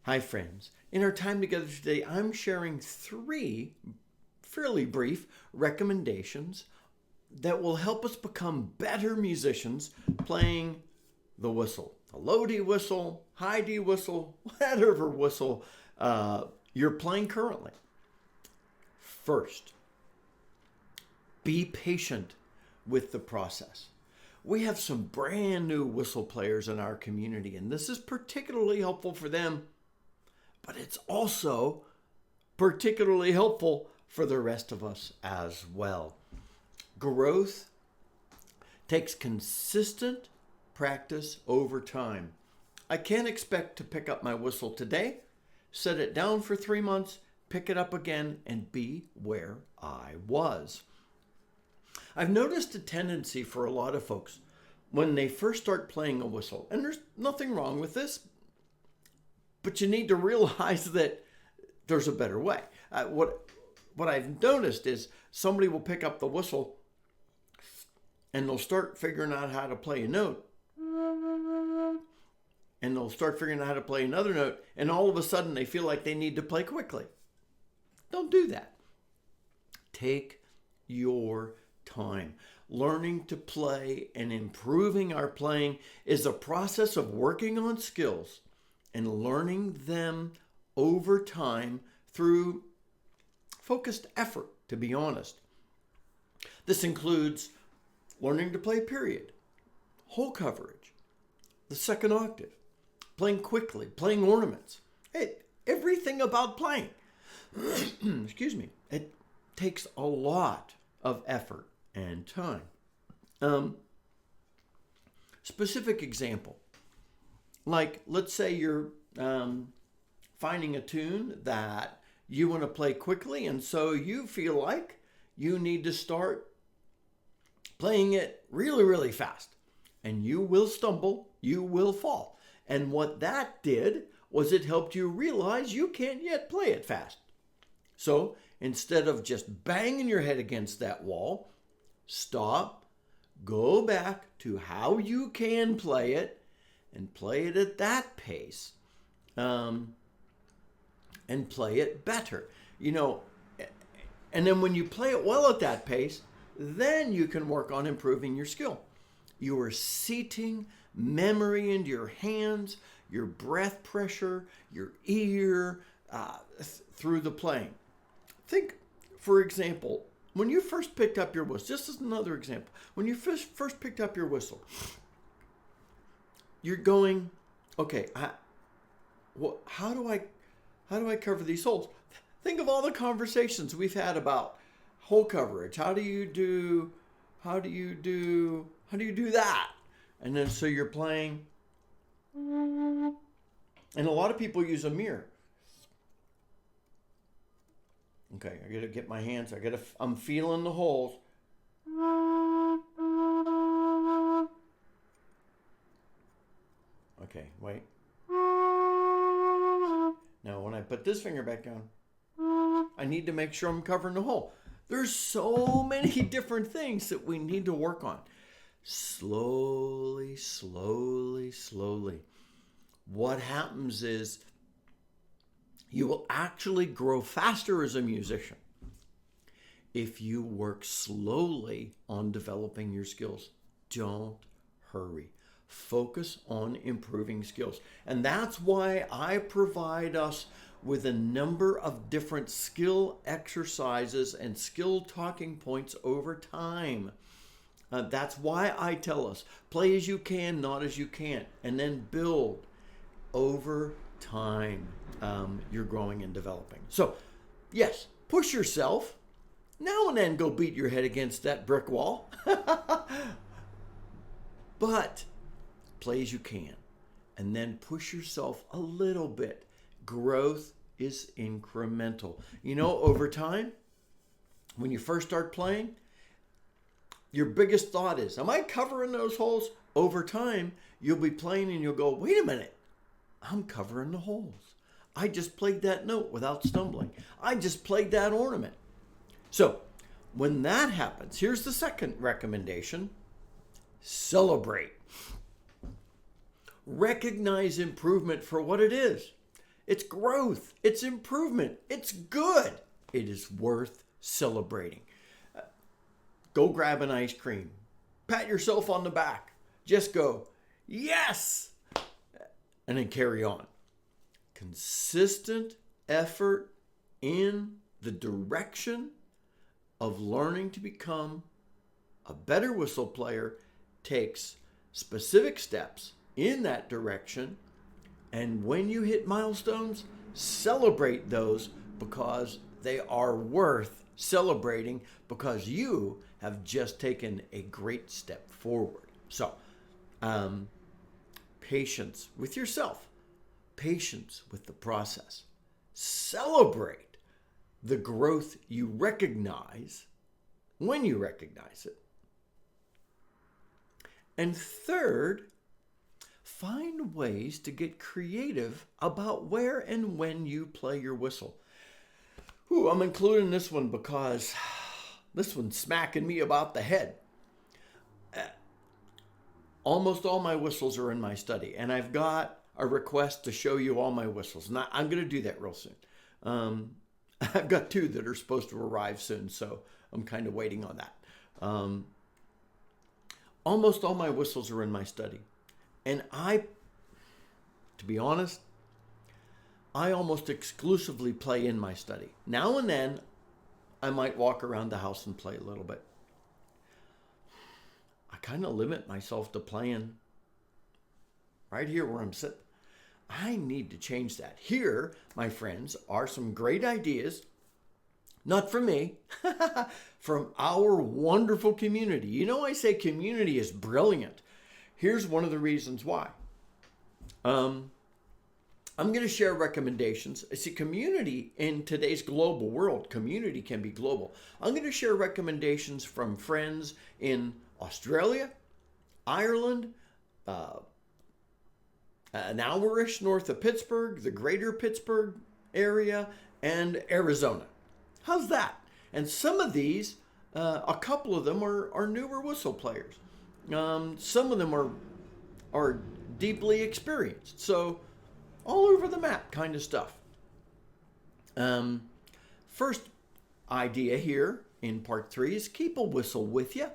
Hi, friends. In our time together today, I'm sharing 3 fairly brief recommendations that will help us become better musicians playing the whistle. A low D whistle, high D whistle, whatever whistle you're playing currently. First, be patient with the process. We have some brand new whistle players in our community, and this is particularly helpful for them, but it's also particularly helpful for the rest of us as well. Growth takes consistent practice over time. I can't expect to pick up my whistle today, set it down for 3 months, pick it up again, and be where I was. I've noticed a tendency for a lot of folks when they first start playing a whistle, and there's nothing wrong with this, but you need to realize that there's a better way. What I've noticed is somebody will pick up the whistle and they'll start figuring out how to play a note, and they'll start figuring out how to play another note, and all of a sudden they feel like they need to play quickly. Don't do that. Take your time. Learning to play and improving our playing is a process of working on skills and learning them over time through focused effort, to be honest. This includes learning to play period, whole coverage, the second octave, playing quickly, playing ornaments. Everything about playing. Excuse me. It takes a lot of effort and time. Specific example. Like, let's say you're finding a tune that you want to play quickly, and so you feel like you need to start playing it really, really fast. And you will stumble, you will fall. And what that did was it helped you realize you can't yet play it fast. So instead of just banging your head against that wall, stop, go back to how you can play it, and play it at that pace, and play it better. And then when you play it well at that pace, then you can work on improving your skill. You are seating memory into your hands, your breath pressure, your ear, through the playing. Think, for example, when you first picked up your whistle, just as another example, when you first picked up your whistle, you're going, okay, how do I cover these holes? Think of all the conversations we've had about hole coverage. How do you do that? And then so you're playing, and a lot of people use a mirror. Okay, I gotta get my hands, I'm feeling the holes. Okay, wait. Now when I put this finger back down, I need to make sure I'm covering the hole. There's so many different things that we need to work on. Slowly, slowly, slowly. What happens is you will actually grow faster as a musician if you work slowly on developing your skills. Don't hurry. Focus on improving skills. And that's why I provide us with a number of different skill exercises and skill talking points over time. That's why I tell us, play as you can, not as you can't, and then build over time. You're growing and developing. So, yes, push yourself. Now and then go beat your head against that brick wall. But play as you can, and then push yourself a little bit. Growth is incremental. Over time, when you first start playing, your biggest thought is, am I covering those holes? Over time, you'll be playing and you'll go, wait a minute, I'm covering the holes. I just played that note without stumbling. I just played that ornament. So when that happens, here's the second recommendation. Celebrate. Recognize improvement for what it is. it's growth, it's improvement, it's good. It is worth celebrating. Go grab an ice cream. Pat yourself on the back. Just go, yes! And then carry on. Consistent effort in the direction of learning to become a better whistle player takes specific steps in that direction. And when you hit milestones, celebrate those because they are worth celebrating because you have just taken a great step forward. So, patience with yourself, patience with the process. Celebrate the growth you recognize when you recognize it. And third, find ways to get creative about where and when you play your whistle. Ooh, I'm including this one because this one's smacking me about the head. Almost all my whistles are in my study, and I've got a request to show you all my whistles. And I'm going to do that real soon. I've got 2 that are supposed to arrive soon, so I'm kind of waiting on that. Almost all my whistles are in my study. And to be honest, I almost exclusively play in my study. Now and then, I might walk around the house and play a little bit. I kind of limit myself to playing right here where I'm sitting. I need to change that. Here, my friends, are some great ideas, not from me, from our wonderful community. You know, I say community is brilliant. Here's one of the reasons why. I'm going to share recommendations. See, community in today's global world, community can be global. I'm going to share recommendations from friends in Australia, Ireland, an hour-ish north of Pittsburgh, the greater Pittsburgh area, and Arizona. How's that? And some of these, a couple of them are newer whistle players. Some of them are deeply experienced. So all over the map kind of stuff. First idea here in part 3 is keep a whistle with you.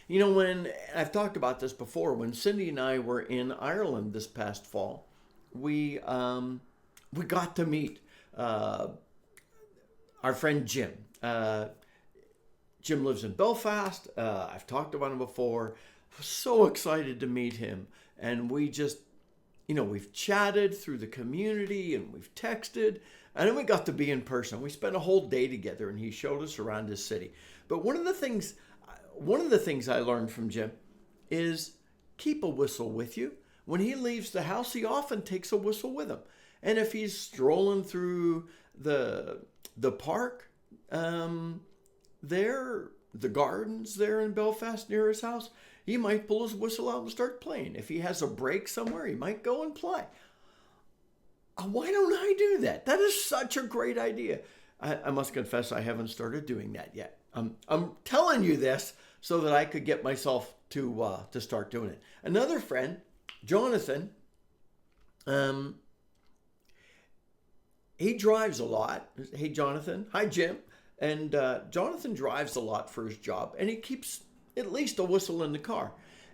You know, when I've talked about this before, when Cindy and I were in Ireland this past fall, we got to meet our friend Jim. Jim lives in Belfast. I've talked about him before. So excited to meet him. And we just, you know, we've chatted through the community and we've texted. And then we got to be in person. We spent a whole day together and he showed us around his city. But one of the things I learned from Jim is keep a whistle with you. When he leaves the house, he often takes a whistle with him. And if he's strolling through the park, the gardens there in Belfast near his house, he might pull his whistle out and start playing. If he has a break somewhere, he might go and play. Why don't I do that? That is such a great idea. I must confess I haven't started doing that yet. I'm telling you this so that I could get myself to start doing it. Another friend, Jonathan, he drives a lot. Hey, Jonathan. Hi, Jim. And Jonathan drives a lot for his job, and he keeps at least a whistle in the car.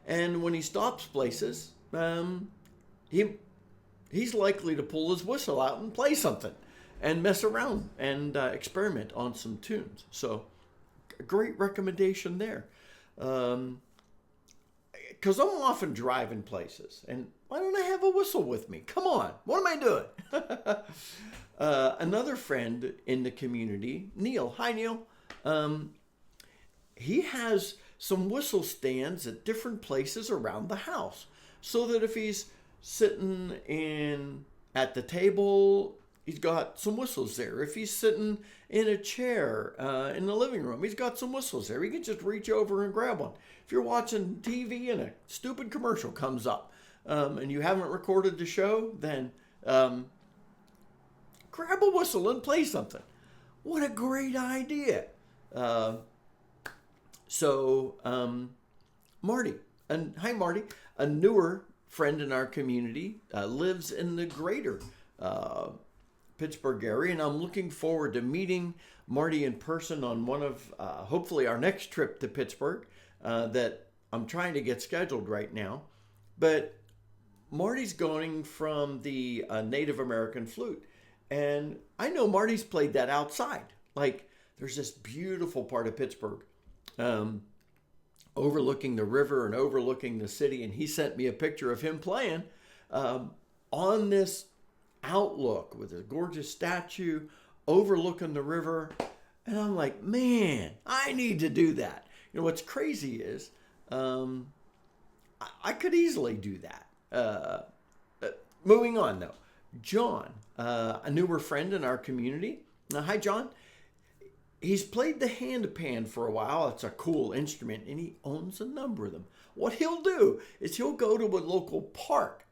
And when he stops places, he's likely to pull his whistle out and play something and mess around and experiment on some tunes. So a great recommendation there. Because I'm often driving places, and why don't I have a whistle with me? Come on, what am I doing? Another friend in the community, Neil. Hi, Neil. He has some whistle stands at different places around the house, so that if he's sitting at the table, he's got some whistles there. If he's sitting in a chair in the living room, he's got some whistles there. He can just reach over and grab one. If you're watching TV and a stupid commercial comes up and you haven't recorded the show, then grab a whistle and play something. What a great idea. Marty, and hi Marty, a newer friend in our community, lives in the greater Pittsburgh area, and I'm looking forward to meeting Marty in person on one of hopefully our next trip to Pittsburgh that I'm trying to get scheduled right now. But Marty's going from the Native American flute, and I know Marty's played that outside. Like, there's this beautiful part of Pittsburgh overlooking the river and overlooking the city, and he sent me a picture of him playing on this outlook with a gorgeous statue overlooking the river. And I'm like, man, I need to do that. You know, what's crazy is I could easily do that. Moving on, though. John, a newer friend in our community. Hi, John. He's played the handpan for a while. It's a cool instrument, and he owns a number of them. What he'll do is he'll go to a local park,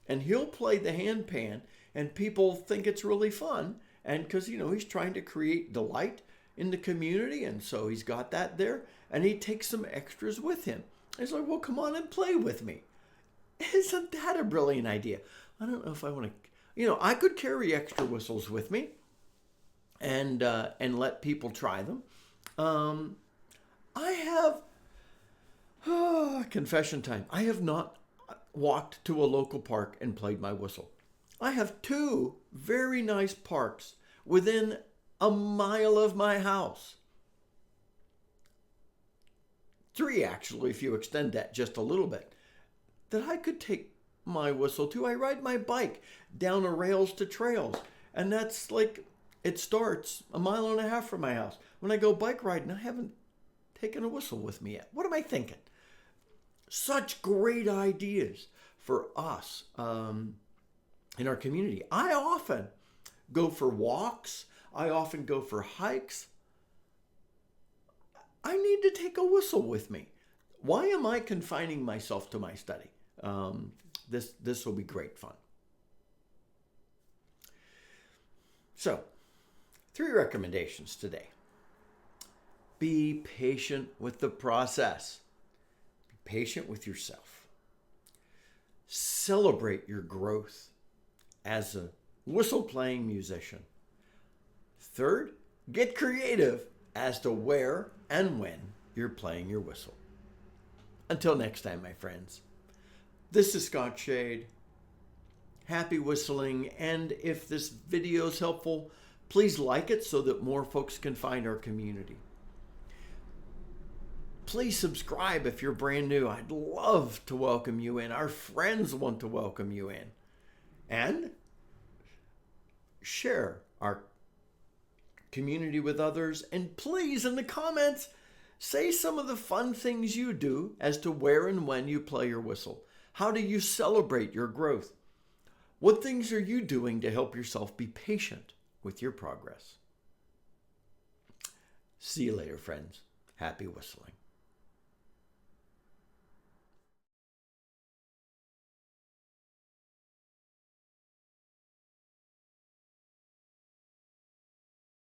and he'll play the handpan, and people think it's really fun. And because, you know, he's trying to create delight in the community, and so he's got that there, and he takes some extras with him. He's like, well, come on and play with me. Isn't that a brilliant idea? I don't know if I want to, you know, I could carry extra whistles with me and let people try them. I have, confession time, I have not walked to a local park and played my whistle. I have 2 very nice parks within a mile of my house. 3, actually, if you extend that just a little bit, that I could take my whistle to. I ride my bike down a rails to trails, and that's like, it starts a mile and a half from my house. When I go bike riding, I haven't taken a whistle with me yet. What am I thinking? Such great ideas for us in our community. I often go for walks. I often go for hikes. I need to take a whistle with me. Why am I confining myself to my study? This will be great fun. So, 3 recommendations today. Be patient with the process. Be patient with yourself. Celebrate your growth as a whistle-playing musician. 3rd, get creative as to where and when you're playing your whistle. Until next time, my friends, this is Scott Shade. Happy whistling, and if this video is helpful, please like it so that more folks can find our community. Please subscribe if you're brand new. I'd love to welcome you in. Our friends want to welcome you in. And share our community with others. And please, in the comments, say some of the fun things you do as to where and when you play your whistle. How do you celebrate your growth? What things are you doing to help yourself be patient with your progress? See you later, friends. Happy whistling.